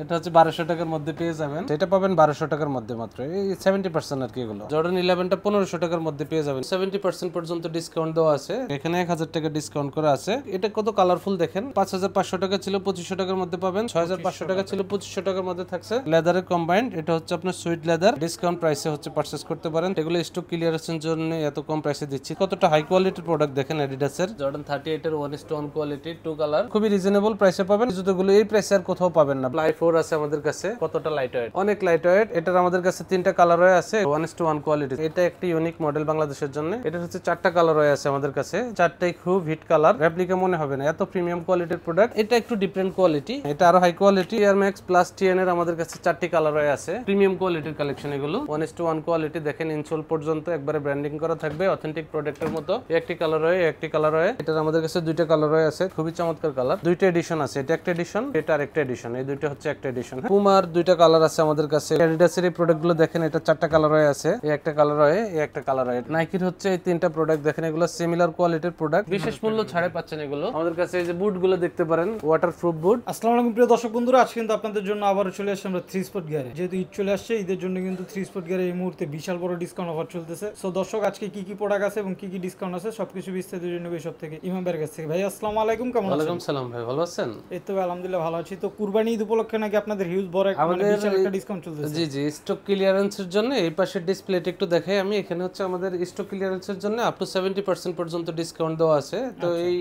এটা হচ্ছে 1200 টাকার মধ্যে পেয়ে যাবেন, এটা পাবেন 1200 টাকার মধ্যে মাত্র, এই 70% আর কি। এগুলো জর্ডান 11টা 1500 টাকার মধ্যে পেয়ে যাবেন, 70% পর্যন্ত ডিসকাউন্ট দেওয়া আছে। এখানে 1000 টাকা ডিসকাউন্ট করা আছে। এটা কত কালারফুল দেখেন, 5500 টাকা ছিল 2500 টাকার মধ্যে পাবেন, 6500 টাকা ছিল 2500 টাকার মধ্যে থাকছে। লেদারের কম্বাইন্ড, এটা হচ্ছে আপনার সুইট লেদার, ডিসকাউন্ট প্রাইসে হচ্ছে পারচেজ করতে পারেন। এগুলো স্টক ক্লিয়ারেন্সের জন্য এত কম প্রাইসে দিচ্ছি। কতটা হাই কোয়ালিটির প্রোডাক্ট দেখেন, অ্যাডিডাসের জর্ডান 38 এর 1:1 কোয়ালিটি, 2 কালার, খুবই রিজনেবল প্রাইসে পাবেন। জুতোগুলো এই প্রাইসে আর কোথাও পাবেন না। প্লাই 4 আছে আমাদের কাছে, কতটা লাইট ওয়েট, অনেক লাইট ওয়েট। এটার আমাদের কাছে 3টা কালার আছে, 1:1 কোয়ালিটি। এটা একটি ইউনিক মডেল বাংলাদেশের জন্য। এটা হচ্ছে 4টা কালার আছে আমাদের কাছে, 4টাই খুব হিট কালার, রেপ্লিকা মনে হবে না, এত প্রিমিয়াম কোয়ালিটির প্রোডাক্ট। এটা একটু ডিফারেন্ট কোয়ালিটি, এটা আরো high quality. Air max plus TN এর আমাদের কাছে 4টি কালার আছে, প্রিমিয়াম কোয়ালিটির কালেকশন এগুলো। 1:1 কোয়ালিটি দেখেন, ইনসোল পর্যন্ত একবারে ব্র্যান্ডিং করা থাকবে, অথেন্টিক প্রোডাক্টের মতো। একটি কালার একটি কালার এটার আমাদের কাছে 2টা কালার আছে, খুবই চমৎকার কালার। 2টা এডিশন আছে, এটা একটা এডিশন, এটা আরেকটা এডিশন, এই দুইটা হচ্ছে একটা এডিশন। পুমার 2টা কালার আছে আমাদের কাছে। অ্যাডিডাসের এই প্রোডাক্টগুলো দেখেন, এটা 4টা কালার আছে, এই একটা কালার এই একটা কালার। নাইকির হচ্ছে এই 3টা প্রোডাক্ট দেখেন, এগুলো সিমিলার কোয়ালিটির প্রোডাক্ট, বিশেষ মূল্য ছাড়ে পাচ্ছেন এগুলো আমাদের কাছে। এই যে বুটগুলো দেখতে পারেন, ওয়াটারপ্রুফ বুট। আসসালামু আলাইকুম প্রিয় দর্শক বন্ধুরা, আজকে কিন্তু আপনাদের জন্য আবার চলে আসছে আমরা 3 স্পট গিয়ারে। যেহেতু ঈদ চলে আসছে, ঈদের জন্য কিন্তু 3 স্পট গিয়ারে এই মুহূর্তে বিশাল বড় ডিসকাউন্ট অফার চলতেছে। সো দর্শক, আজকে কি কি প্রোডাক্ট আছে এবং কি কি ডিসকাউন্ট আছে সবকিছু বিস্তারিত জানবো সব থেকে ইমাম ভাইয়ের কাছ থেকে। ভাই আসসালামু আলাইকুম, কেমন আছেন? ওয়ালাইকুম সালাম ভাই, ভালো আছেন? এই তো আলহামদুলিল্লাহ ভালো আছি। তো কুরবানি ঈদ উপলক্ষে নাকি আপনাদের হিউজ বড় বিশাল একটা ডিসকাউন্ট চলতেছে? জি জি, স্টক ক্লিয়ারেন্সের জন্য এই পাশে ডিসপ্লেতে একটু দেখাই আমি। এখানে হচ্ছে আমাদের স্টক ক্লিয়ারেন্সের জন্য আপ টু 70% পর্যন্ত ডিসকাউন্ট দেওয়া আছে। তো এই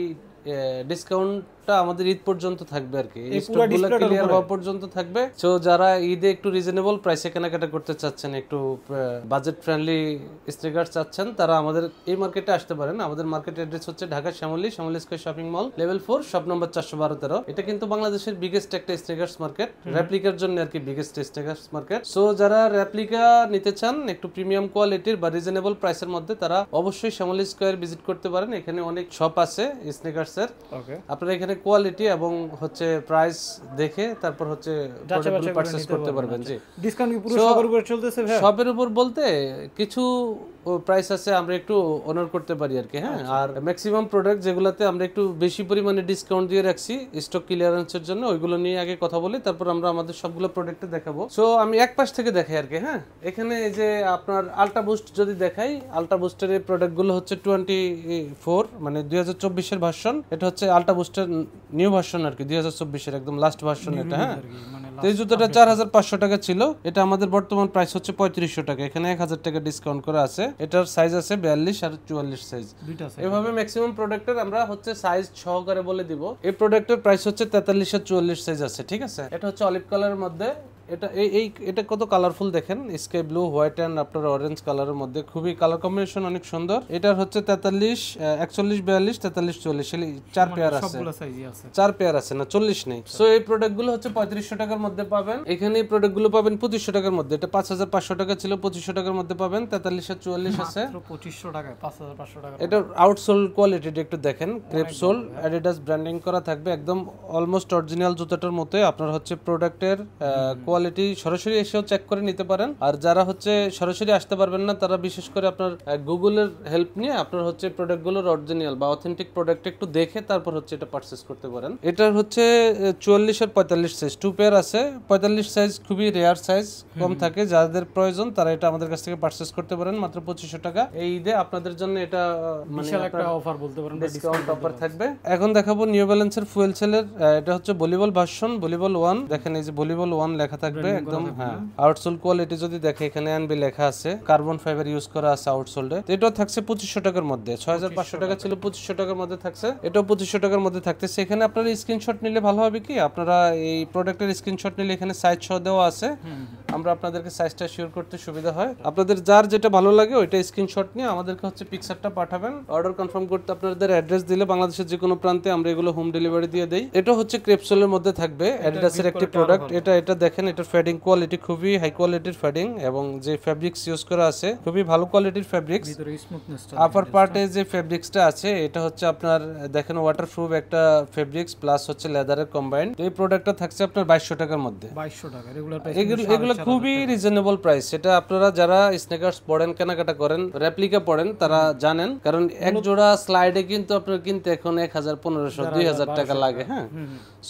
ডিসকাউন্টটা আমাদের ঈদ পর্যন্ত থাকবে আর কি, স্টকগুলো ক্লিয়ার হওয়া পর্যন্ত থাকবে। সো যারা ঈদে একটু রিজনেবল প্রাইসে কেনাকাটা করতে চাচ্ছেন, একটু বাজেট ফ্রেন্ডলি স্নিকার্স চাচ্ছেন, তারা আমাদের এই মার্কেটে আসতে পারেন। আমাদের মার্কেট অ্যাড্রেস হচ্ছে Dhaka Shyamoli Square Shopping Mall, level 4, shop number 412-13। এটা কিন্তু বাংলাদেশের বিগেস্ট একটা স্নিকার্স মার্কেট, রেপ্লিকার জন্য আর কি বিগেস্ট স্নিকার্স মার্কেট। সো যারা রেপ্লিকা নিতে চান একটু প্রিমিয়াম কোয়ালিটির বা রিজনেবল প্রাইসের মধ্যে, তারা অবশ্যই শ্যামলী স্কয়ার ভিজিট করতে পারেন। এখানে অনেক শপ আছে স্নিকার্স। আপনারা এখানে কোয়ালিটি এবং হচ্ছে প্রাইস দেখে তারপর হচ্ছে প্রোডাক্টগুলো পারচেজ করতে পারবেন। জি, ডিসকাউন্ট কি পুরো সবার উপর চলতেছে ভাই? সবের উপর বলতে কিছু প্রাইস আছে আমরা একটু অনার করতে পারি আর কি। হ্যাঁ, আর ম্যাক্সিমাম প্রোডাক্ট যেগুলোতে আমরা একটু বেশি পরিমাণে ডিসকাউন্ট দিয়ে রাখছি স্টক ক্লিয়ারেন্সের জন্য, ওইগুলো নিয়ে আগে কথা বলি, তারপর আমরা আমাদের সবগুলো প্রোডাক্টে দেখাবো। সো আমি এক পাশ থেকে দেখাই আর কি। হ্যাঁ, এখানে এই যে আপনার আলট্রা বুস্ট যদি দেখাই, আলট্রা বুস্টের এই প্রোডাক্টগুলো হচ্ছে 24 মানে 2024 এর ভার্সন। এটা হচ্ছে আলট্রা বুস্টের নিউ ভার্সন আর কি, 2024 এর একদম লাস্ট ভার্সন এটা। হ্যাঁ, তো এই জুতোটা 4500 টাকা ছিল, এটা আমাদের বর্তমান প্রাইস হচ্ছে 3500 টাকা। এখানে 1000 টাকা ডিসকাউন্ট করা আছে। এটার সাইজ আছে 42 আর 44 সাইজ, এভাবে ম্যাক্সিমাম প্রোডাক্টের আমরা হচ্ছে সাইজ সহকারে বলে দিব। এই প্রোডাক্টের প্রাইস হচ্ছে 43 আর 44 সাইজ আছে, ঠিক আছে। এটা হচ্ছে অলিভ কালারের মধ্যে, এটা কত কালারফুল দেখেন, স্কাই ব্লু, হোয়াইট এন্ড আপনার অরেঞ্জ কালারের মধ্যে, খুবই কালার কম্বিনেশন অনেক সুন্দর। এটার হচ্ছে 43, 41, 42, 43, 44 4 পেয়ার আছে, 4 পেয়ার আছে না, 40 নেই। সো এই প্রোডাক্টগুলো হচ্ছে 3500 টাকার মধ্যে পাবেন। এখানে এই প্রোডাক্টগুলো পাবেন 2500 টাকার মধ্যে। এটা 5500 টাকা ছিল, 2500 টাকার মধ্যে পাবেন। 43 আর 44 আছে, 2500 টাকায় 5500 টাকা। এটা আউটসোল কোয়ালিটিটা একটু দেখেন, ক্রেপ সোল, অ্যাডিডাস ব্র্যান্ডিং করা থাকবে, একদম অলমোস্ট অরিজিনাল জুতাটার মতো। আপনার হচ্ছে প্রোডাক্টের কোয়ালিটি সরাসরি এসেও চেক করে নিতে পারেন। আর যারা হচ্ছে সরাসরি আসতে পারবেন না, তারা বিশেষ করে আপনার গুগলের হেল্প নিয়ে আপনার হচ্ছে প্রোডাক্টগুলোর অরিজিনাল বা অথেন্টিক প্রোডাক্ট একটু দেখে তারপর হচ্ছে এটা পারচেজ করতে পারেন। এটার হচ্ছে 44 আর 45 সাইজ, 2 পেয়ার আছে। 45 সাইজ খুবই রেয়ার সাইজ, কম থাকে, যাদের প্রয়োজন তারা এটা আমাদের কাছ থেকে পারচেজ করতে পারেন মাত্র 2500 টাকা। এই ঈদে আপনাদের জন্য এটা বিশাল একটা অফার বলতে পারেন, ডিসকাউন্ট অফার থাকবে। এখন দেখাবো নিউ ব্যালেন্সের ফুয়েল সেলের, এটা হচ্ছে ভলিবল ভার্সন, ভলিবল 1। দেখেন এই যে ভলিবল 1 লেখা থাকবে একদম। হ্যাঁ, আউটসোল কোয়ালিটি যদি দেখে, এখানে এনবি লেখা আছে, কার্বন ফাইবার ইউজ করা আছে আউটসোলে। এটাও থাকছে 2500 টাকার মধ্যে, 6500 টাকা ছিল, 2500 টাকার মধ্যে থাকছে। এটাও 2500 টাকার মধ্যে থাকতেছে। এখানে আপনারা স্ক্রিনশট নিলে ভালো হবে কি, আপনারা এই প্রোডাক্টের স্ক্রিনশট নিলে এখানে সাইজ সহ দেওয়া আছে, আমরা আপনাদেরকে সাইজটা শিওর করতে সুবিধা হয়। আপনাদের যার যেটা ভালো লাগে ওইটা স্ক্রিনশট নিয়ে আমাদেরকে হচ্ছে পিকচারটা পাঠাবেন। অর্ডার কনফার্ম করতে আপনাদের অ্যাড্রেস দিলে বাংলাদেশের যে কোনো প্রান্তে আমরা এগুলো হোম ডেলিভারি দিয়ে দেই। এটা হচ্ছে ক্রেপসোলের মধ্যে থাকবে, অ্যাডিডাসের একটি প্রোডাক্ট। এটা দেখেন, এটার ফেডিং কোয়ালিটি খুবই হাই কোয়ালিটির ফেডিং, এবং যে ফেব্রিক্স ইউজ করা আছে খুবই ভালো কোয়ালিটির ফেব্রিক্স। আপার পার্টে যে ফেব্রিক্সটা আছে এটা হচ্ছে আপনার দেখেন ওয়াটারপ্রুফ একটা ফেব্রিক্স প্লাস হচ্ছে লেদারের কম্বাইন্ড। এই প্রোডাক্টটা থাকছে আপনার 2200 টাকার টাকার মধ্যে। 2200 টাকা রেগুলার প্রাইস। এগুলো খুবই রিজনেবল প্রাইস। এটা আপনারা যারা স্নেকার্স পড়েন, কেনাকাটা করেন, রেপ্লিকা পড়েন, তারা জানেন। কারণ এক জোড়া স্লাইডে কিন্তু আপনার কিনতে এখন 1000, 1500, 2000 টাকা লাগে। হ্যাঁ,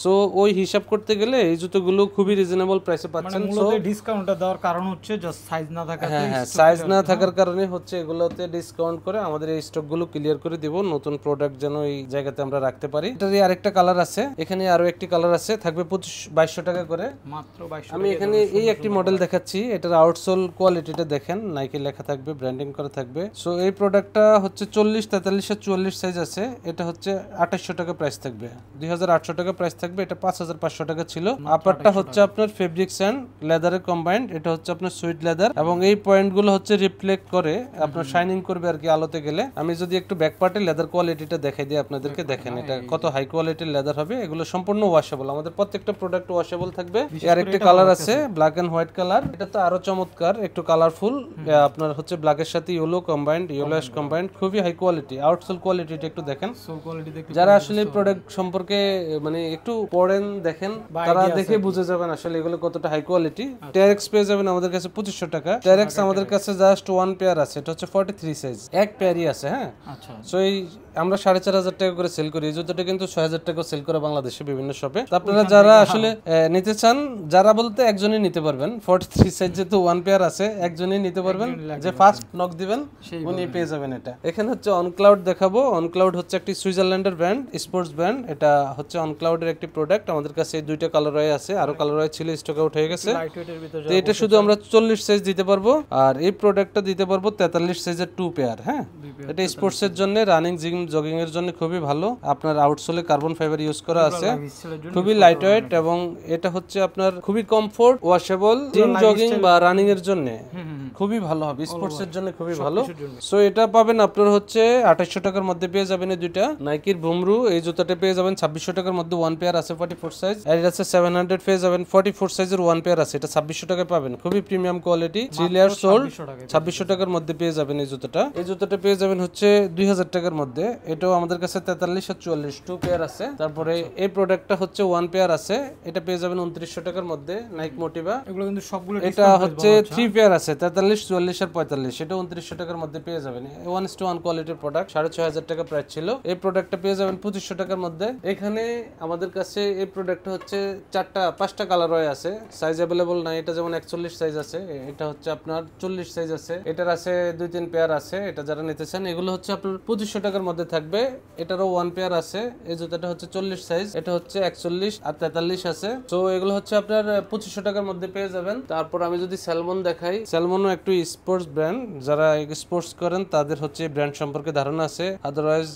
সো ওই হিসাব করতে গেলে এই জুতোগুলো খুবই রিজনেবল প্রাইসে পাচ্ছেন। সো ডিসকাউন্টটা দেওয়ার কারণ হচ্ছে জাস্ট সাইজ না থাকাতে। হ্যাঁ, সাইজ না থাকার কারণে হচ্ছে এগুলোতে ডিসকাউন্ট করে আমাদের এই স্টকগুলো ক্লিয়ার করে দিব, নতুন প্রোডাক্ট যেন এই জায়গাতে আমরা রাখতে পারি। এটারই আরেকটা কালার আছে, এখানে আরো একটি কালার আছে, থাকবে 2200 টাকা করে মাত্র। 2200। আমি এখানে এই একটি মডেল দেখাচ্ছি, এটার আউটসোল কোয়ালিটিটা দেখেন, নাইকি লেখা থাকবে, ব্র্যান্ডিং করা থাকবে। সো এই প্রোডাক্টটা হচ্ছে 40, 43 আর 44 সাইজ আছে। এটা হচ্ছে 2800 টাকা প্রাইস থাকবে, 2800 টাকা প্রাইস থাকবে। এটা 5500 টাকা ছিল। আপারটা হচ্ছে আপনার ফেব্রিক্স এন্ড লেদারের কম্বাইন্ড, এটা হচ্ছে আপনার সুইট লেদার, এবং এই পয়েন্টগুলো হচ্ছে রিফ্লেক্ট করে আপনার শাইনিং করবে আর কি আলোতে গেলে। আমি যদি একটু ব্যাক পার্টে লেদার কোয়ালিটিটা দেখাই দিই আপনাদেরকে, দেখেন এটা কত হাই কোয়ালিটির লেদার হবে। এগুলো সম্পূর্ণ ওয়াশেবল, আমাদের প্রত্যেকটা প্রোডাক্ট ওয়াশেবল থাকবে। আর একটা কালার আছে ব্ল্যাক এন্ড হোয়াইট কালার, এটা তো আরো চমৎকার, একটু কালারফুল। আপনার হচ্ছে ব্ল্যাকের সাথে yellow combined, yellow ash combined, খুবই হাই কোয়ালিটি। আউটসোল কোয়ালিটিটা একটু দেখেন। যারা আসলে প্রোডাক্ট সম্পর্কে মানে একটু পড়েন, দেখেন, তারা দেখে বুঝে যাবেন আসলে এগুলো কতটা হাই কোয়ালিটি। টেরেক্স পেয়ে যাবেন আমাদের কাছে 2500 টাকা। টেরেক্স আমাদের কাছে জাস্ট ওয়ান পেয়ার আছে, এটা হচ্ছে 43 সাইজ, এক পেয়ারই আছে। হ্যাঁ, আচ্ছা। সো এই আমরা 4500 টাকা করে সেল করি, এই জুতোটা কিন্তু 6000 টাকা সেল করে বাংলাদেশে বিভিন্ন শপে। আপনারা যারা আসলে নিতে চান, যারা বলতে একজনই নিতে পারবেন, 43 সাইজ যেহেতু ওয়ান পেয়ার আছে, একজনই নিতে পারবেন। যে ফার্স্ট নক দিবেন উনি পেয়ে যাবেন এটা। এখানে হচ্ছে অনক্লাউড দেখাবো। অনক্লাউড হচ্ছে একটি সুইজারল্যান্ডের ব্র্যান্ড, স্পোর্টস ব্র্যান্ড। এটা হচ্ছে অনক্লাউডের একটি প্রোডাক্ট। আমাদের কাছে এই দুইটা কালার আছে, আরো কালার ছিল, স্টক আউট হয়ে গেছে। তো এটা শুধু আমরা 40 সাইজ দিতে পারবো, আর এই প্রোডাক্টটা দিতে পারবো 43 সাইজের 2 পেয়ার। হ্যাঁ, এটা স্পোর্টস এর জন্য, রানিং, জিম, জগিং এর জন্য খুবই ভালো। আপনার আউটসোলে কার্বন ফাইবার ইউজ করা আছে, খুবই লাইট ওয়েট, এবং এটা হচ্ছে আপনার খুবই কমফোর্ট, ওয়াশেবল, জিম, জগিং বা রানিং এর জন্য খুবই ভালো হবে, স্পোর্টস এর জন্য খুবই ভালো। সো এটা পাবেন আপনার হচ্ছে 2800 টাকার মধ্যে পেয়ে যাবেন এই দুইটা। নাইকির বুমরু এই জুতাটা পেয়ে যাবেন 2600 টাকার মধ্যে, ওয়ান পেয়ার আছে 44 সাইজ। আর এটা আছে 700 পেয়ে যাবেন, 44 সাইজের ওয়ান পেয়ার আছে, এটা 2600 টাকায় পাবেন, খুবই প্রিমিয়াম কোয়ালিটি, 3 লেয়ার সোল, 2600 টাকার মধ্যে পেয়ে যাবেন এই জুতাটা। এই জুতাটা পেয়ে যাবেন হচ্ছে 2000 টাকার মধ্যে। এটাও আমাদের কাছে 43 আর 44 টু পেয়ার আছে। তারপরে এই প্রোডাক্টটা হচ্ছে ওয়ান পেয়ার আছে, এটা পেয়ে যাবেন 2900 টাকার মধ্যে, নাইক মোটিভা। এগুলো কিন্তু সবগুলো এটা হচ্ছে 3 পেয়ার আছে, 43, 44 আর 45, এটা 2900 টাকার মধ্যে পেয়ে যাবেন। 1:1 কোয়ালিটির প্রোডাক্ট, 6500 টাকা প্রাইস ছিল। এই প্রোডাক্টটা পেয়ে যাবেন 2500 টাকার মধ্যে। এখানে আমাদের কাছে এই প্রোডাক্টটা হচ্ছে 5টা কালার আছে, সাইজ अवेलेबल নাই। এটা যেমন 41 সাইজ আছে, এটা হচ্ছে আপনার 40 সাইজ আছে, এটার আছে 2-3 পেয়ার আছে। এটা যারা নিতে চান এগুলো হচ্ছে আপনার 2500 টাকার মধ্যে থাকবে। এটারও ওয়ান পেয়ার আছে। এই জুতাটা হচ্ছে 40 সাইজ, এটা হচ্ছে 41 আর 43 আছে। তো এগুলো হচ্ছে আপনার 2500 টাকার মধ্যে পেয়ে যাবেন। তারপর আমি যদি স্যালমন দেখাই, স্যালমনও একটু স্পোর্টস ব্র্যান্ড, যারা স্পোর্টস করেন তাদের হচ্ছে ব্র্যান্ড সম্পর্কে ধারণা আছে। আদারওয়াইজ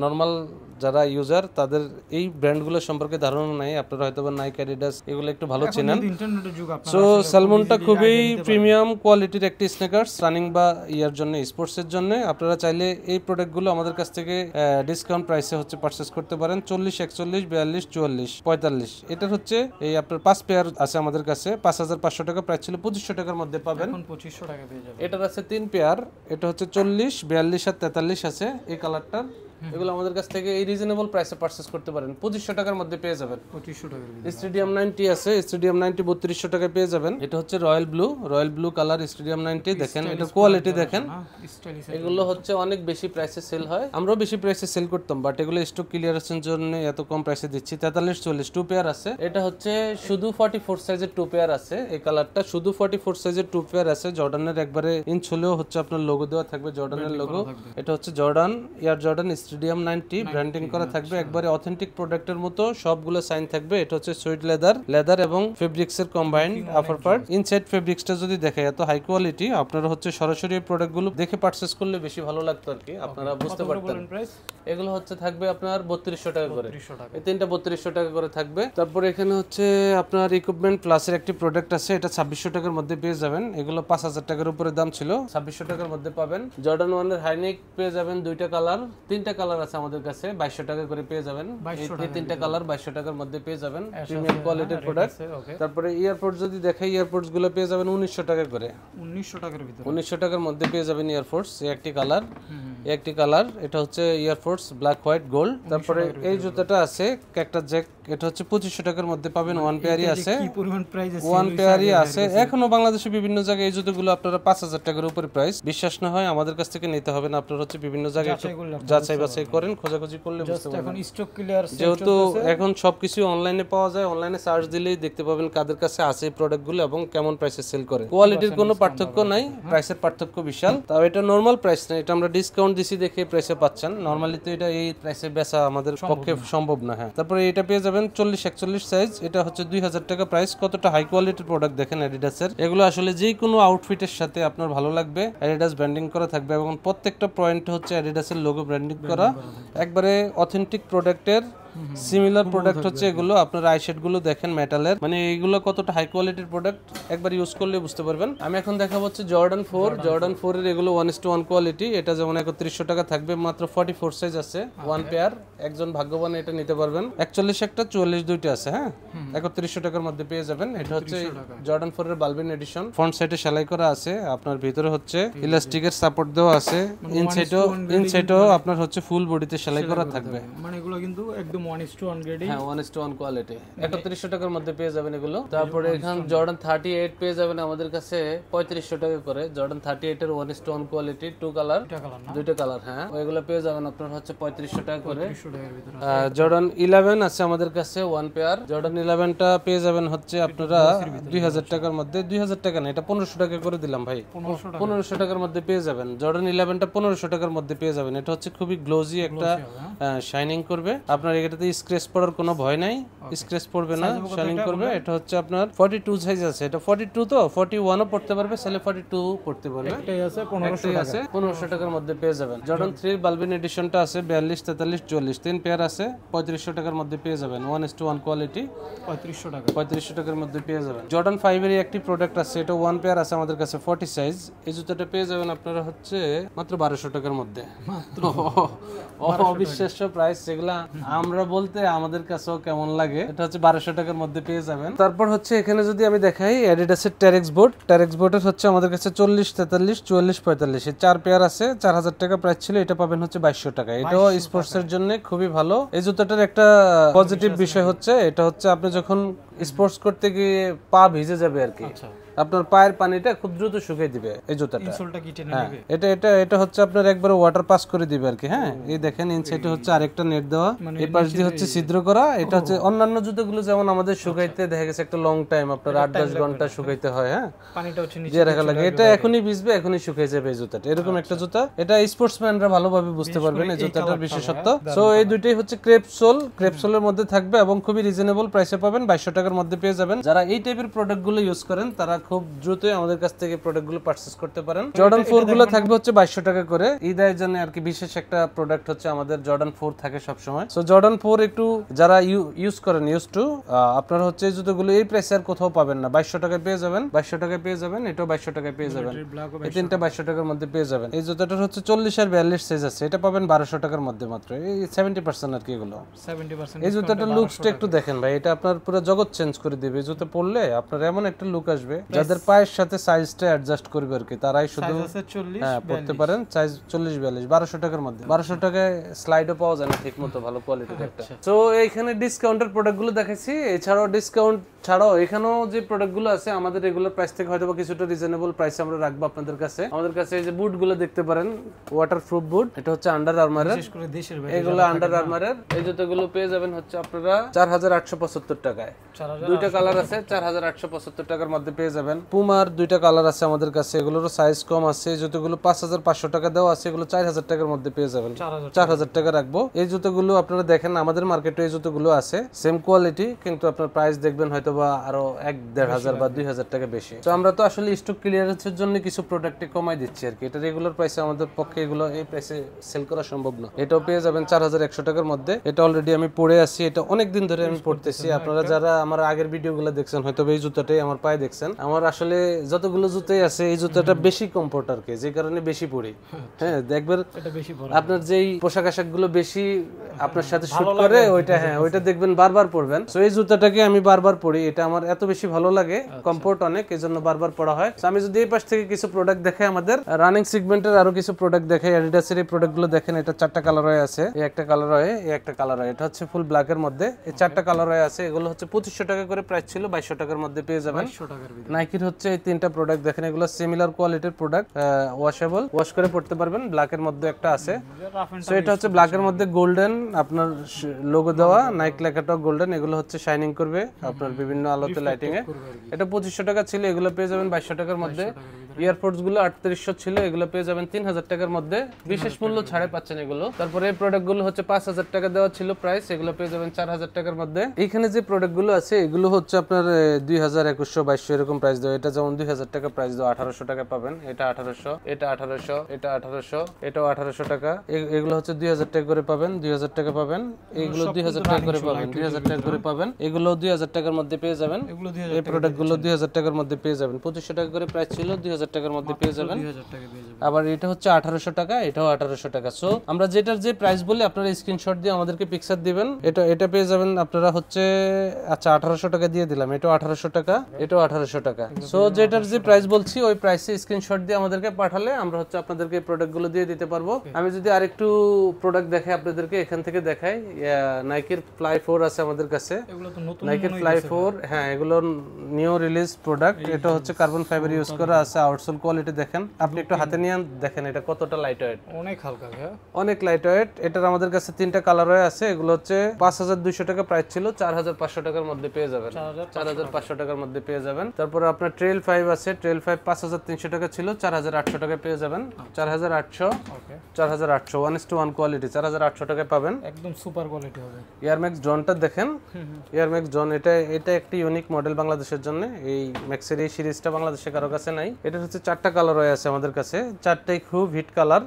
নর্মাল যারা ইউজার তাদের এই ব্র্যান্ডগুলো সম্পর্কে ধারণা নাই। আপনারা হয়তো বা নাইক, অ্যাডিডাস এগুলো একটু ভালো চেনেন। সো স্যালমনটা খুবই প্রিমিয়াম কোয়ালিটির একটি স্নেকার্স, রানিং বা ইয়ার জন্য, স্পোর্টসের জন্য। আপনারা চাইলে এই প্রোডাক্টগুলো আমাদের কাছ থেকে ডিসকাউন্ট প্রাইসে হচ্ছে পারচেজ করতে পারেন। 40, 41, 42, 44, 45, এটার হচ্ছে এই আপনার 5 পেয়ার আছে আমাদের কাছে, 5500 টাকা প্রাইস ছিল, 2500 টাকার মধ্যে পাবেন, 2500 টাকা পেয়ে যাবেন। এটার আছে 3 পেয়ার, এটা হচ্ছে 40, 42 আর 43 আছে এই কালারটা। এগুলো আমাদের কাছ থেকে এই রিজনেবল প্রাইসে পারচেজ করতে পারেন, 2500 টাকার মধ্যে পেয়ে যাবেন। 2500 টাকা। স্টেডিয়াম 90 আছে, স্টেডিয়াম 90 3200 টাকায় পেয়ে যাবেন। এটা হচ্ছে রয়্যাল ব্লু কালার স্টেডিয়াম 90, দেখেন এটা কোয়ালিটি দেখেন। এগুলো হচ্ছে অনেক বেশি প্রাইসে সেল হয়, আমরাও বেশি প্রাইসে সেল করতাম, বাট এগুলো স্টক ক্লিয়ারেন্সের জন্য এত কম প্রাইসে দিচ্ছি। 43, 40 2 পেয়ার আছে। এটা হচ্ছে শুধু 44 সাইজের 2 পেয়ার আছে, এই কালারটা শুধু 44 সাইজের 2 পেয়ার আছে। জর্ডানের একবারে ইঞ্চ হলেও হচ্ছে আপনার লোগো দেওয়া থাকবে, জর্ডানের লোগো। এটা হচ্ছে Jordan, air Jordan stadium 90 branding করা থাকবে, একবারে অথেন্টিক প্রোডাক্টের মতো সবগুলো সাইন থাকবে। এটা হচ্ছে সুইট লেদার এবং ফেব্রিক্স এর কম্বাইন্ড আপার পার্ট। ইনসাইড ফেব্রিক্সটা যদি দেখে এত হাই কোয়ালিটি, আপনারা হচ্ছে সরাসরি এই প্রোডাক্টগুলো দেখে পারচেজ করলে বেশি ভালো লাগতো আর কি, আপনারা বুঝতে পারতেন। এগুলো হচ্ছে থাকবে আপনার 3200 টাকা করে, এই তিনটা 3200 টাকা করে থাকবে। তারপর এখানে হচ্ছে আপনার ইকুইপমেন্ট প্লাসের একটি প্রোডাক্ট আছে, এটা 2600 টাকার মধ্যে পেয়ে যাবেন। এগুলো 5000 টাকার উপরে দাম ছিল, 2600 টাকার মধ্যে পাবেন। জর্ডান 1 এর হাইনেক পেয়ে যাবেন 2টা কালার, 3টা কালার আছে আমাদের কাছে, 2200 টাকা করে পেয়ে যাবেন। এই 3টা কালার 2200 টাকার মধ্যে পেয়ে যাবেন, প্রিমিয়াম কোয়ালিটির প্রোডাক্ট। তারপরে ইয়ারপোর্টস যদি দেখাই, ইয়ারপোর্টস গুলো পেয়ে যাবেন 1900 টাকা করে, 1900 টাকার ভিতরে, 1900 টাকার মধ্যে পেয়ে যাবেন ইয়ারফোর্স, এই একটি কালার। একটি কালার, এটা হচ্ছে এয়ারফোর্স ব্ল্যাক হোয়াইট গোল্ড। তারপরে এই জুতাটা আছে ক্যাকটাস জ্যাক, এটা হচ্ছে 2500 টাকার মধ্যে পাবেন, ওয়ান পেয়ারই আছে, কি পরিমাণ প্রাইস আছে? ওয়ান পেয়ারই আছে। এখনো বাংলাদেশে বিভিন্ন জায়গায় এই জুতোগুলো আপনারা 5000 টাকার উপরে প্রাইস, বিশ্বাস না হয় আমাদের কাছ থেকে নিতে হবে না, আপনারা হচ্ছে বিভিন্ন জায়গায় যাচাই বাছাই করেন, খোঁজাখুঁজি করলে বুঝতে পারবেন। এখন স্টক ক্লিয়ার যেহেতু এখন সবকিছু অনলাইনে পাওয়া যায়, অনলাইনে সার্চ দিলেই দেখতে পাবেন কাদের কাছে আছে এই প্রোডাক্টগুলো এবং কেমন প্রাইসে সেল করে। কোয়ালিটির কোনো পার্থক্য নাই, প্রাইসের পার্থক্য বিশাল। তাও এটা নরমাল প্রাইস না, এটা আমরা ডিসকাউন্ট দিছি দেখে প্রাইসে পাচ্ছেন, নরমালি তো এটা এই প্রাইসে বেচা আমাদের পক্ষে সম্ভব না। হ্যাঁ, তারপরে এটা পেয়ে যাবেন 40-41 সাইজ, এটা হচ্ছে 2000 টাকা প্রাইস। কতটা হাই কোয়ালিটির প্রোডাক্ট দেখেন অ্যাডিডাসের, এগুলো আসলে যে কোনো আউটফিটের সাথে আপনার ভালো লাগবে। অ্যাডিডাস ব্র্যান্ডিং করা থাকবে এবং প্রত্যেকটা পয়েন্ট হচ্ছে অ্যাডিডাসের লোগো ব্র্যান্ডিং করা, একবারে অথেন্টিক প্রোডাক্টের সিমিলার প্রোডাক্ট হচ্ছে এগুলো। আপনার আইশেড গুলো দেখেন মেটালের, মানে এইগুলো কতটা হাই কোয়ালিটির প্রোডাক্ট একবার ইউজ করলে বুঝতে পারবেন। আমি এখন দেখাবো হচ্ছে জর্ডান 4 এর এগুলো 1:1 কোয়ালিটি। এটা যেমন 3100 টাকা থাকবে, মাত্র 44 সাইজ আছে, ওয়ান পেয়ার, একজন ভাগ্যবান এটা নিতে পারবেন। 41 একটা 44 দুইটা আছে। হ্যাঁ, 3100 টাকার মধ্যে পেয়ে যাবেন। এটা হচ্ছে জর্ডান 4 এর বালবিন এডিশন, ফ্রন্ট সাইডে সেলাই করা আছে, আপনার ভিতরে হচ্ছে ইলাস্টিকের সাপোর্ট দেওয়া আছে, ইনসাইডও আপনার হচ্ছে ফুল বডিতে সেলাই করা থাকবে। মানে এগুলো কিন্তু একদম 1:1 গ্রেডিং, হ্যাঁ 1:1 কোয়ালিটি, 3100 টাকার মধ্যে পেয়ে যাবেন এগুলো। তারপরে এখানে জর্ডান 38 পেয়ে যাবেন আমাদের কাছে 3500 টাকা করে। জর্ডান 38 এর 1:1 কোয়ালিটি, টু কালার, দুইটা কালার। হ্যাঁ, ওইগুলো পেয়ে যাবেন আপনার হচ্ছে 3500 টাকা করে। জর্ডান 11 আছে আমাদের কাছে, ওয়ান পেয়ার। জর্ডান 11টা পেয়ে যাবেন হচ্ছে আপনারা 2000 টাকার মধ্যে, 2000 টাকা না, এটা 1500 টাকা করে দিলাম ভাই, 1500 টাকার মধ্যে পেয়ে যাবেন। জর্ডান 11টা 1500 টাকার মধ্যে পেয়ে যাবেন। এটা হচ্ছে খুবই গ্লোজি, একটা শাইনিং করবে, আপনার এটাতে স্ক্র্যাচ পড়ার কোনো ভয় নাই, স্ক্র্যাচ পড়বে না, শাইনিং করবে। এটা হচ্ছে আপনার 42 সাইজ আছে, এটা 42 তো 41ও পড়তে পারবে, সেলে 42 পড়তে পারবে। এটাই আছে 1500 টাকার মধ্যে পেয়ে যাবেন। জর্ডান 3 বালবিন এডিশনটা আছে 42, 43, 44, তিন পেয়ার আছে, 3500 টাকার মধ্যে পেয়ে যাবেন, 1:1 কোয়ালিটি, 3500 টাকার মধ্যে পেয়ে যাবেন। জর্ডান 5 এর একটি প্রোডাক্ট আছে, এটা ওয়ান পেয়ার আছে আমাদের কাছে 40 সাইজ। এই জুতাটা পেয়ে যাবেন আপনারা হচ্ছে মাত্র 1200 টাকার মধ্যে। অবিশ্বাস্য প্রাইস, এগুলা আমরা বলতে আমাদের কাছেও কেমন লাগে। এটা হচ্ছে 1200 টাকার মধ্যে পেয়ে যাবেন। তারপর হচ্ছে এখানে যদি আমি দেখাই অ্যাডিডাসের টেরেক্স বোর্ডের হচ্ছে আমাদের কাছে 40, 43, 44, 45 এই চার পেয়ার আছে, 4000 টাকা প্রাইস ছিল, এটা পাবেন হচ্ছে 2200 টাকা। এটাও স্পোর্টস এর জন্য খুবই ভালো। এই জুতাটার একটা পজিটিভ বিষয় হচ্ছে, এটা হচ্ছে আপনি যখন স্পোর্টস করতে গিয়ে পা ভিজে যাবে আর কি, আপনার পায়ের পানিটা খুব দ্রুত শুকিয়ে দিবে এই জুতাটা। ইনসোলটা কি টেনে নেবে? এটা হচ্ছে আপনার একবারে ওয়াটার পাস করে দিবে আর কি। হ্যাঁ, এই দেখেন ইনসাইডে হচ্ছে আরেকটা নেট দেওয়া, এই পাশ দিয়ে হচ্ছে ছিদ্র করা। এটা হচ্ছে অন্যান্য জুতোগুলো যেমন আমাদের শুকাইতে দেখা গেছে একটা লং টাইম, আপনার 8-10 ঘন্টা শুকাইতে হয়। হ্যাঁ, পানিটা হচ্ছে নিচে রাখা লাগে, এটা এখনই ভিজবে, এখনই শুকিয়ে যাবে এই জুতাটা। এরকম একটা জুতা, এটা স্পোর্টসম্যানরা ভালোভাবে বুঝতে পারবেন এই জুতাটার বিশেষত্ব। সো এই দুইটাই হচ্ছে ক্রেপসোলের মধ্যে থাকবে এবং খুবই রিজনেবল প্রাইসে পাবেন, 2200 টাকার মধ্যে পেয়ে যাবেন। যারা এই টাইপের প্রোডাক্টগুলো ইউজ করেন তারা খুব দ্রুতই আমাদের কাছ থেকে প্রোডাক্টগুলো পারচেজ করতে পারেন। জর্ডান 4 গুলো থাকবে হচ্ছে 2200 টাকা করে। ঈদের জন্য আর কি বিশেষ একটা প্রোডাক্ট হচ্ছে আমাদের জর্ডান 4 থাকে সব সময়। সো জর্ডান 4 একটু যারা ইউজ করেন, আপনারা হচ্ছে এই জুতোগুলো এই প্রাইসে আর কোথাও পাবেন না, 2200 টাকায় পেয়ে যাবেন, 2200 টাকায় পেয়ে যাবেন, এটাও 2200 টাকায় পেয়ে যাবেন, এই তিনটা 2200 টাকার মধ্যে পেয়ে যাবেন। এই জুতাটার হচ্ছে 40 আর 42 সাইজ আছে, এটা পাবেন 1200 টাকার মধ্যে মাত্র, এই 70% আর কি এগুলো 70%। এই জুতাটার লুকসটা একটু দেখেন ভাই, এটা আপনার পুরো জগৎ চেঞ্জ করে দিবে। এই জুতো পরলে আপনার এমন একটা লুক আসবে, যাদের পায়ের সাথে সাইজটা অ্যাডজাস্ট করবে আর কি, তারাই শুধু হ্যাঁ পড়তে পারেন। সাইজ 40-42, 1200 টাকার মধ্যে। 1200 টাকায় স্লাইডও পাওয়া যায় না ঠিক মতো, ভালো কোয়ালিটির একটা। তো এইখানে ডিসকাউন্টের প্রোডাক্টগুলো দেখাইছি, এছাড়াও ডিসকাউন্ট ছাড়াও এখানেও যে প্রোডাক্টগুলো আছে আমাদের রেগুলার প্রাইস থেকে হয়তো কিছুটা রিজনেবল প্রাইসে আমরা রাখবো আপনাদের কাছে। আমাদের কাছে এই যে বুটগুলো দেখতে পারেন, ওয়াটারপ্রুফ বুট, এটা হচ্ছে আন্ডার আর্মারের, এগুলো আন্ডার আর্মারের। এই জুতোগুলো পেয়ে যাবেন হচ্ছে আপনারা 4875 টাকায়, দুইটা কালার আছে, 4875 টাকার মধ্যে পেয়ে যাবেন। পুমার দুইটা কালার আছে আমাদের কাছে, এগুলোরও সাইজ কম আছে। এই জুতোগুলো 5500 টাকা দেওয়া আছে, এগুলো 4000 টাকার মধ্যে পেয়ে যাবেন, 4000 টাকা রাখবো। এই জুতোগুলো আপনারা দেখেন আমাদের মার্কেটে এই জুতোগুলো আছে সেম কোয়ালিটি, কিন্তু আপনার প্রাইস দেখবেন হয়তো বা আরো 1-1500 বা 2000 টাকা বেশি। তো আমরা তো আসলে স্টক ক্লিয়ারেন্সের জন্য কিছু প্রোডাক্টে কমাই দিচ্ছি আর কি, এটা রেগুলার প্রাইসে আমাদের পক্ষে এগুলো এই প্রাইসে সেল করা সম্ভব না। এটাও পেয়ে যাবেন 4100 টাকার মধ্যে। এটা অলরেডি আমি পরে আছি, এটা অনেক দিন ধরে আমি পড়তেছি। আপনারা যারা আমার আগের ভিডিওগুলো দেখছেন হয়তো এই জুতাটাই আমার পায়ে দেখছেন, আমার আমার আসলে যতগুলো জুতাই আছে এই জুতাটা বেশি কমফোর্ট আর কি, যে কারণে বেশি পরি। হ্যাঁ দেখবেন এটা বেশি বড় আপনার যেই পোশাক আশাক গুলো বেশি আপনার সাথে শুট করে ওইটা, হ্যাঁ ওইটা দেখবেন বারবার পরবেন। তো এই জুতাটাকে আমি বারবার পরি, এটা আমার এত বেশি ভালো লাগে, কমফোর্ট অনেক, এই জন্য বারবার পরা হয়। আমি যদি এই পাশ থেকে কিছু প্রোডাক্ট দেখাই, আমাদের রানিং সেগমেন্টের আরো কিছু প্রোডাক্ট দেখাই। অ্যাডিডাসের এই প্রোডাক্ট গুলো দেখেন, এটা 4টা কালার হয়ে আছে, এই একটা কালার হয়, এই একটা কালার হয়, এটা হচ্ছে ফুল ব্ল্যাক এর মধ্যে, এই 4টা কালার হয়ে আছে। এগুলো হচ্ছে 2500 টাকা করে প্রাইস ছিল, 2200 টাকার মধ্যে পেয়ে যাবেন। 100 টাকার ভিতরে নাইকির হচ্ছে এই 3টা প্রোডাক্ট দেখেন, এগুলো সিমিলার কোয়ালিটির প্রোডাক্ট, ওয়াশেবল, ওয়াশ করে পড়তে পারবেন। ব্ল্যাক এর মধ্যে একটা আছে, রাফ এন্ড সো এটা হচ্ছে ব্ল্যাক এর মধ্যে গোল্ডেন আপনার লোগো দেওয়া, নাইক লেখাটাও গোল্ডেন, এগুলো হচ্ছে শাইনিং করবে আপনার বিভিন্ন আলোতে লাইটিং এ। এটা 2500 টাকা ছিল, এগুলো পেয়ে যাবেন 2200 টাকার মধ্যে। ইয়ারপোর্টস গুলো 3800 ছিল, এগুলো পেয়ে যাবেন 3000 টাকার মধ্যে, বিশেষ মূল্য ছাড়ে পাচ্ছেন এগুলো। তারপরে এই প্রোডাক্ট গুলো হচ্ছে 5000 টাকা দেওয়া ছিল প্রাইস, এগুলো পেয়ে যাবেন 4000 টাকার মধ্যে। এখানে যে প্রোডাক্ট গুলো আছে এগুলো হচ্ছে আপনার 2000, 2100, 2200 এরকম প্রাইস দেওয়া। এটা যেমন 2000 টাকা প্রাইস দেওয়া, 1800 টাকা পাবেন। এটা 1800, এটা 1800, এটা 1800, এটাও 1800 টাকা। এগুলো হচ্ছে 2000 টাকা করে পাবেন, 2000 টাকা পাবেন। এগুলো 2000 টাকা করে পাবেন, 2000 টাকা করে পাবেন। এগুলো 2000 টাকার মধ্যে পেয়ে যাবেন। এগুলো এই প্রোডাক্ট গুলো 2000 টাকার মধ্যে পেয়ে যাবেন। 2500 টাকা করে প্রাইস ছিল, 2000 টাকার মধ্যে পেয়ে যাবেন। 2000 টাকা পেয়ে যাবেন। আবার এটা হচ্ছে 1800 টাকা, এটাও 1800 টাকা। সো আমরা যেটার যে প্রাইস বলি আপনারা স্ক্রিনশট দিয়ে আমাদেরকে পিকচার দিবেন। এটা পেয়ে যাবেন আপনারা হচ্ছে, আচ্ছা 1800 টাকা দিয়ে দিলাম, এটাও 1800 টাকা, এটাও 1800 টাকা। সো যেটার যে প্রাইস বলছি ওই প্রাইসে স্ক্রিনশট দিয়ে আমাদেরকে পাঠালে আমরা হচ্ছে আপনাদেরকে এই প্রোডাক্টগুলো দিয়ে দিতে পারবো। আমি যদি আরেকটু প্রোডাক্ট দেখাই আপনাদেরকে, এখান থেকে দেখাই, নাইকির ফ্লাই 4 আছে আমাদের কাছে, এগুলো তো নতুন নাইকির ফ্লাই 4, হ্যাঁ এগুলো নিউ রিলিজ প্রোডাক্ট। এটা হচ্ছে কার্বন ফাইবার ইউজ করা আছে, আউটসোল কোয়ালিটি দেখেন, আপনি একটু হাতে নিয়ে দেখেন এটা কতটা লাইট ওয়েট, অনেক হালকা ভাই, অনেক লাইট ওয়েট। এটার আমাদের কাছে 3টা কালার হয়ে আছে, এগুলো হচ্ছে 5200 টাকা প্রাইস ছিল, 4500 টাকার মধ্যে পেয়ে যাবেন, 4500 টাকার মধ্যে পেয়ে যাবেন। তারপরে আপনার ট্রেল 5 আছে, ট্রেল 5 5300 টাকা ছিল, 4800 টাকা পেয়ে যাবেন, 4800, ওকে 4800 1:1 কোয়ালিটি, 4800 টাকায় পাবেন। একদম সুপার কোয়ালিটি হবে। এয়ারম্যাক্স জনটা দেখেন, এয়ারম্যাক্স জন, এটা একটি ইউনিক মডেল বাংলাদেশের জন্য। এই ম্যাক্সের এই সিরিজটা বাংলাদেশে কারো কাছে নাই। এটা হচ্ছে 4টা কালার হয়ে আছে আমাদের কাছে, 4টাই খুব হিট কালার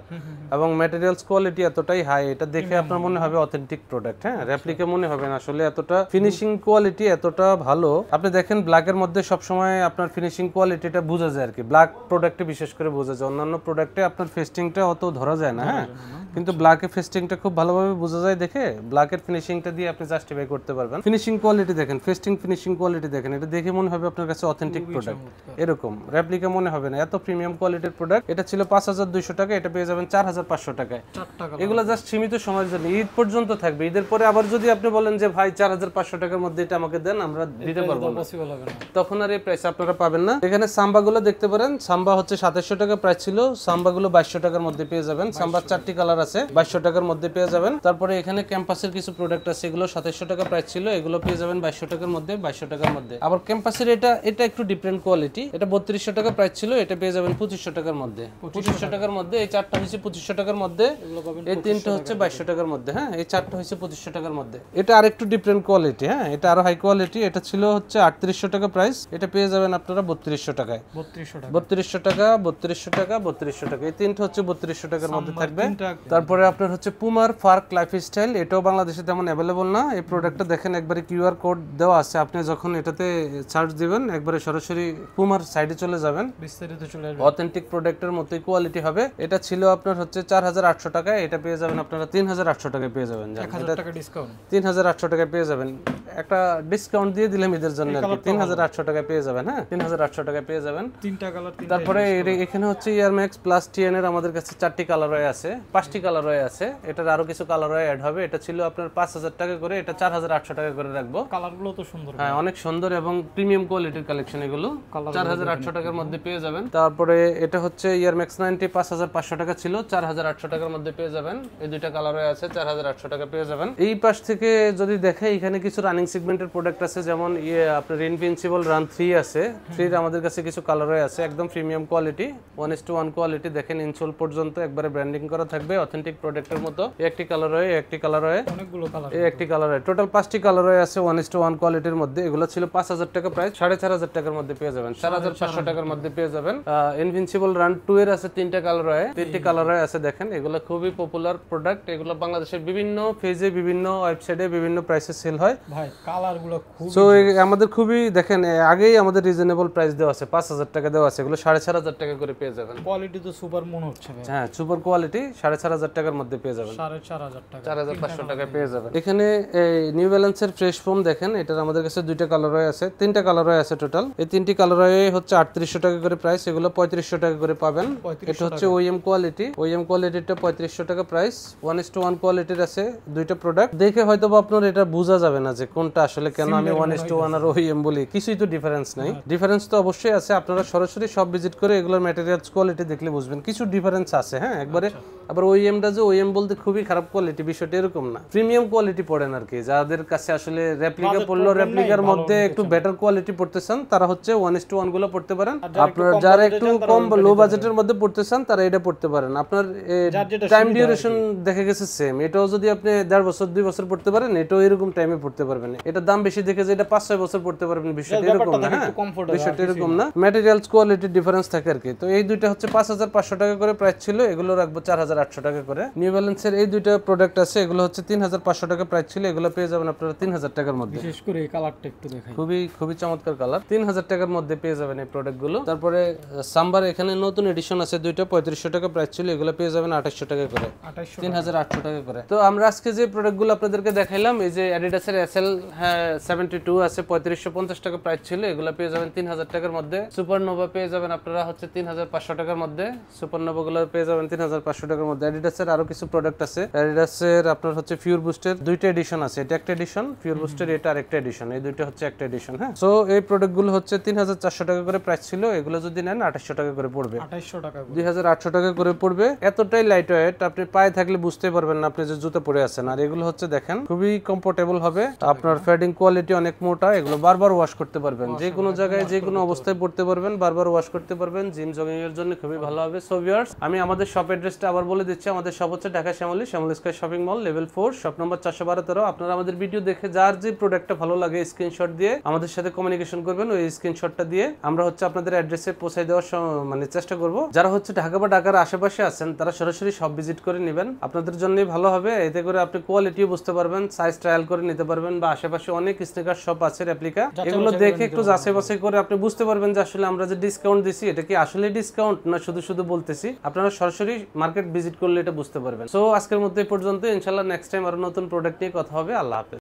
এবং ম্যাটেরিয়ালস কোয়ালিটি এতটাই হাই, এটা দেখে আপনার মনে হবে অথেন্টিক প্রোডাক্ট। হ্যাঁ রেপ্লিকা মনে হবে না, আসলে এতটা ফিনিশিং কোয়ালিটি এতটা ভালো। আপনি দেখেন ব্ল্যাকের মধ্যে সবসময় আপনার ফিনিশিং কোয়ালিটিটা বোঝা যায় আর কি, ব্ল্যাক প্রোডাক্টে বিশেষ করে বোঝা যায়, অন্যান্য প্রোডাক্টে আপনার ফেস্টিংটা অত ধরা যায় না। হ্যাঁ কিন্তু ব্ল্যাকে ফেস্টিংটা খুব ভালোভাবে বোঝা যায় দেখে, ব্ল্যাকের ফিনিশিংটা দিয়ে আপনি জাস্টিফাই করতে পারবেন। ফিনিশিং কোয়ালিটি দেখেন, ফিনিশিং কোয়ালিটি দেখেন, এটা দেখে মনে হবে আপনার কাছে অথেন্টিক প্রোডাক্ট, এরকম রেপ্লিকা মনে হবে না, এত প্রিমিয়াম কোয়ালিটির প্রোডাক্ট। এটা ছিল 5200 টাকা, এটা পেয়ে যাবেন 4500 টাকায়। 4 টাকা এগুলো জাস্ট সীমিত সময়ের জন্য, ঈদ পর্যন্ত থাকবে। ঈদের পরে আবার যদি আপনি বলেন যে ভাই 4500 টাকার মধ্যে এটা আমাকে দেন, আমরা দিতে পারবো না, পসিবল হবে না, তখন আর এই প্রাইস আপনারা পাবেন না। এখানে সাম্বা গুলো দেখতে পারেন, সাম্বা হচ্ছে 2700 টাকা প্রাইস ছিল, সাম্বা গুলো 2200 টাকার মধ্যে পেয়ে যাবেন। সাম্বার 4টি কালার আছে, 2200 টাকার মধ্যে পেয়ে যাবেন। তারপরে এখানে ক্যাম্পাসের কিছু প্রোডাক্ট আছে, এগুলো 2700 টাকা প্রাইস ছিল, এগুলো পেয়ে যাবেন 2200 টাকার মধ্যে, 2200 টাকার মধ্যে। আবার ক্যাম্পাসের এটা একটু ডিফারেন্ট কোয়ালিটি, এটা 3200 টাকা প্রাইস ছিল, এটা পেয়ে যাবেন 2500 টাকার মধ্যে, 2500 টাকার মধ্যে। এই 4টা হচ্ছে 2500 টাকার মধ্যে, এই 3টা হচ্ছে 2200 টাকার মধ্যে। হ্যাঁ এই 4টা হচ্ছে 2500 টাকার মধ্যে। এটা আরেকটু ডিফারেন্ট কোয়ালিটি, হ্যাঁ এটা আরো হাই কোয়ালিটি, এটা ছিল হচ্ছে 3800 টাকা প্রাইস, এটা পেয়ে যাবেন আপনারা 3200 টাকায়, 3200 টাকা, 3200 টাকা, 3200 টাকা, 3200 টাকা, এই 3টা হচ্ছে 3200 টাকার মধ্যে থাকবে। তারপরে আপনার হচ্ছে পুমার ফার্ক লাইফস্টাইল, এটাও বাংলাদেশে তেমন অ্যাভেলেবল না। এই প্রোডাক্টটা দেখেন একবারে কিউআর কোড দেওয়া আছে, আপনি যখন এটাতে সার্চ দিবেন একবারে সরাসরি পুমার সাইডে চলে যাবেন, বিস্তারিত চলে আসবে, অথেন্টিক প্রোডাক্টের মতোই কোয়ালিটি হবে। এটা ছিল আপনার হচ্ছে 4800 টাকায়, এটা পেয়ে যাবেন আপনারা 3800 টাকায় পেয়ে যাবেন, 1000 টাকা ডিসকাউন্ট, 3800 টাকায় পেয়ে যাবেন। একটা ডিসকাউন্ট দিয়ে দিলাম ঈদের জন্য আর কি, 3800 টাকায় পেয়ে যাবেন। হ্যাঁ 3800 টাকায় পেয়ে যাবেন। 3টা কালার, তারপরে এখানে হচ্ছে ইয়ারম্যাক্স প্লাস টিএন এর আমাদের কাছে 4টি কালার হয়ে আছে, 5টি কালার হয়ে আছে, এটার আরো কিছু কালার হয়ে অ্যাড হবে। এটা ছিল আপনার 5000 টাকা করে, এটা 4800 টাকা করে রাখবো। কালারগুলো তো সুন্দর, হ্যাঁ অনেক সুন্দর এবং প্রিমিয়াম কোয়ালিটির কালেকশন, এগুলো 4800 টাকার মধ্যে পেয়ে যাবেন। তারপরে এটা হচ্ছে ইয়ারম্যাক্স 90 5500 টাকা ছিল, 4800 টাকার মধ্যে পেয়ে যাবেন। এই দুইটা কালার হয়ে আছে, 4800 টাকা পেয়ে যাবেন। এই পাশ থেকে যদি দেখে এখানে কিছু রানিং সেগমেন্টের প্রোডাক্ট আছে, যেমন আপনার ইনভিনসিবল রান 3 আছে, 3 আমাদের কাছে কিছু কালার হয়ে আছে, একদম প্রিমিয়াম কোয়ালিটি, 1:1 কোয়ালিটি দেখেন, ইনসোল পর্যন্ত একবারে ব্র্যান্ডিং করা থাকবে অথেন্টিক প্রোডাক্টের মতো। একটি কালার হয়, একটি কালার হয়, অনেকগুলো কালার, এই একটি কালার হয়, টোটাল 5টি কালার হয়ে আছে 1:1 কোয়ালিটির মধ্যে। এগুলো ছিল 5000 টাকা প্রাইস, 4500 টাকার মধ্যে পেয়ে যাবেন, 4500 টাকার মধ্যে পেয়ে যাবেন। ইনভিনসিবল রান 2 এর আছে 3টা কালার হয়, 3টি কালার হয় আছে দেখেন, এগুলো খুবই পপুলার প্রোডাক্ট, এগুলো বাংলাদেশের বিভিন্ন পেজে বিভিন্ন ওয়েবসাইটে বিভিন্ন প্রাইসে সেল হয় ভাই। কালারগুলো খুব, সো আমাদের খুবই দেখেন আগেই আমাদের রিজনেবল প্রাইস দেওয়া আছে, 5000 টাকা দেওয়া আছে, এগুলো 4500 টাকা করে পেয়ে যাবেন। কোয়ালিটি তো সুপার মনে হচ্ছে ভাই। হ্যাঁ সুপার কোয়ালিটি, 4500 টাকার মধ্যে পেয়ে যাবেন, 4500 টাকা, 4500 টাকায় পেয়ে যাবেন। এখানে এই নিউ ব্যালেন্সের ফ্রেশ ফোম দেখেন, এটার আমাদের কাছে দুইটা কালারই আছে, তিনটা কালারই আছে টোটাল। এই তিনটি কালারই হচ্ছে 3800 টাকা করে প্রাইস, এগুলো 3500 টাকা করে পাবেন। এটা হচ্ছে ওএম কোয়ালিটি, ওএম কোয়ালিটিটা 3500 টাকা প্রাইস। 1:1 কোয়ালিটির আছে দুইটা প্রোডাক্ট, দেখে হয়তো আপনার এটা বোঝা যাবে না যে কোনটা আসলে, কেন আমি 1:1 আর ওএম বলি, কিছুই তো ডিফারেন্স নাই। ডিফারেন্স তো অবশ্যই আছে, আপনারা সরাসরি সব ভিজিট করে এগুলোর ম্যাটেরিয়ালস কোয়ালিটি দেখলে বুঝবেন কিছু ডিফারেন্স আছে। হ্যাঁ একবারে আবার ওএমটা যে ওএম বলতে খুবই খারাপ কোয়ালিটি, বিষয়টা এরকম না, প্রিমিয়াম কোয়ালিটি পড়েন আর কি। যাদের কাছে আসলে রেপ্লিকা পড়লো, রেপ্লিকার মধ্যে একটু বেটার কোয়ালিটি পড়তেছেন, তারা হচ্ছে 1:1 গুলো পড়তে পারেন। আপনারা যারা একটু কম লো বাজেটের মধ্যে পড়তেছেন তারা এটা পড়তে পারেন। আপনার টাইম ডিউরেশন দেখে গেছে সেম, এটাও যদি আপনি 1.5 বছর 2 বছর পড়তে পারেন, এটাও এরকম টাইমে পড়তে পারবেন। এটা দাম বেশি দেখে যে এটা 5-6 বছর পড়তে পারবেন, বিষয়টা এরকম না। হ্যাঁ বিষয়টা এরকম না, ম্যাটেরিয়ালস কোয়ালিটি ডিফারেন্স থাকে আর কি। তো এই দুইটা হচ্ছে 5500 টাকা করে প্রাইস ছিল, এগুলো রাখবো 4800 টাকা করে। নিউ ব্যালেন্সের এই দুইটা প্রোডাক্ট আছে, এগুলো হচ্ছে 3500 টাকা প্রাইস ছিল, এগুলো পেয়ে যাবেন আপনারা 3000 টাকার মধ্যে। বিশেষ করে এই কালারটা একটু দেখাই, খুবই চমৎকার কালার, 3000 টাকার মধ্যে পেয়ে যাবেন এই প্রোডাক্টগুলো। তারপরে সাম্বার এখানে নতুন এডিশন আছে দুইটা, 3500 টাকা প্রাইস ছিল, এগুলো পেয়ে যাবেন 2800 টাকা করে, 3800 টাকা করে। তো আমরা আজকে যে প্রোডাক্টগুলো আপনাদেরকে দেখাইলাম, এই যে অ্যাডিডাসের SL 72 আছে, 3550 টাকা প্রাইস ছিল, এগুলো পেয়ে যাবেন 3000 টাকার মধ্যে। সুপারনোভা পেয়ে যাবেন আপনারা হচ্ছে 3500 টাকার মধ্যে, সুপারনোভা গুলো পেয়ে যাবেন 3500 টাকার মধ্যে। অ্যাডিডাসের আরো কিছু প্রোডাক্ট আছে, অ্যাডিডাসের আপনার হচ্ছে পিওর বুস্টের দুইটা এডিশন আছে, এটা একটা এডিশন, পিওর বুস্টের এটা আরেকটা এডিশন, এই দুইটা হচ্ছে একটা এডিশন। হ্যাঁ সো এই প্রোডাক্টগুলো হচ্ছে 3400 টাকা করে প্রাইস ছিল, এগুলো যদি নেন 2800 টাকা করে পড়বে, 2800 টাকা করে পড়বে। এতটাই লাইট ওয়েট, আপনি পায়ে থাকলে বুঝতে পারবেন না আপনি যে জুতো পরে আছেন। আর এগুলো হচ্ছে দেখেন খুবই কমফোর্টেবল হবে, আপনার ফেডিং কোয়ালিটি অনেক মোটা, এগুলো বারবার ওয়াশ করতে পারবেন, যে কোনো জায়গায় যে কোনো অবস্থায় পড়তে পারবেন, বারবার ওয়াশ করতে পারবেন, জিম জগিং এর জন্য খুবই ভালো হবে। সো ভিউয়ার্স আমি আমাদের শপ অ্যাড্রেসটা আবার বলে দিচ্ছি, আমাদের শপ হচ্ছে Dhaka Shyamoli Square Shopping Mall, level 4, shop number 412। আপনারা আমাদের ভিডিও দেখে যার যে প্রোডাক্টটা ভালো লাগে স্ক্রিনশট দিয়ে আমাদের সাথে কমিউনিকেশন করবেন, ওই স্ক্রিনশটটা দিয়ে আমরা হচ্ছে আপনাদের অ্যাড্রেসে পৌঁছে দেওয়ার মানে চেষ্টা করব। যারা হচ্ছে ঢাকা বা ঢাকার আশেপাশে আছেন তারা সরাসরি সব ভিজিট করে নেবেন, আপনাদের জন্যই ভালো হবে। এতে করে আপনি কোয়ালিটিও বুঝতে পারবেন, সাইজ ট্রায়াল করে নিতে পারবেন, বা আশেপাশে অনেক স্নিকার শপ আছে রেপ্লিকা, এগুলো দেখে একটু যাচাই বাছাই করে আপনি বুঝতে পারবেন যে আসলে আমরা যে ডিসকাউন্ট দিছি এটা কি আসলে ডিসকাউন্ট না শুধু বলতেছি। আপনারা সরাসরি মার্কেট ভিজিট করলে এটা বুঝতে পারবেন। সো আজকের মধ্যে এই পর্যন্ত, ইনশাআল্লাহ নেক্সট টাইম আরো নতুন প্রোডাক্ট নিয়ে কথা হবে। আল্লাহ হাফেজ।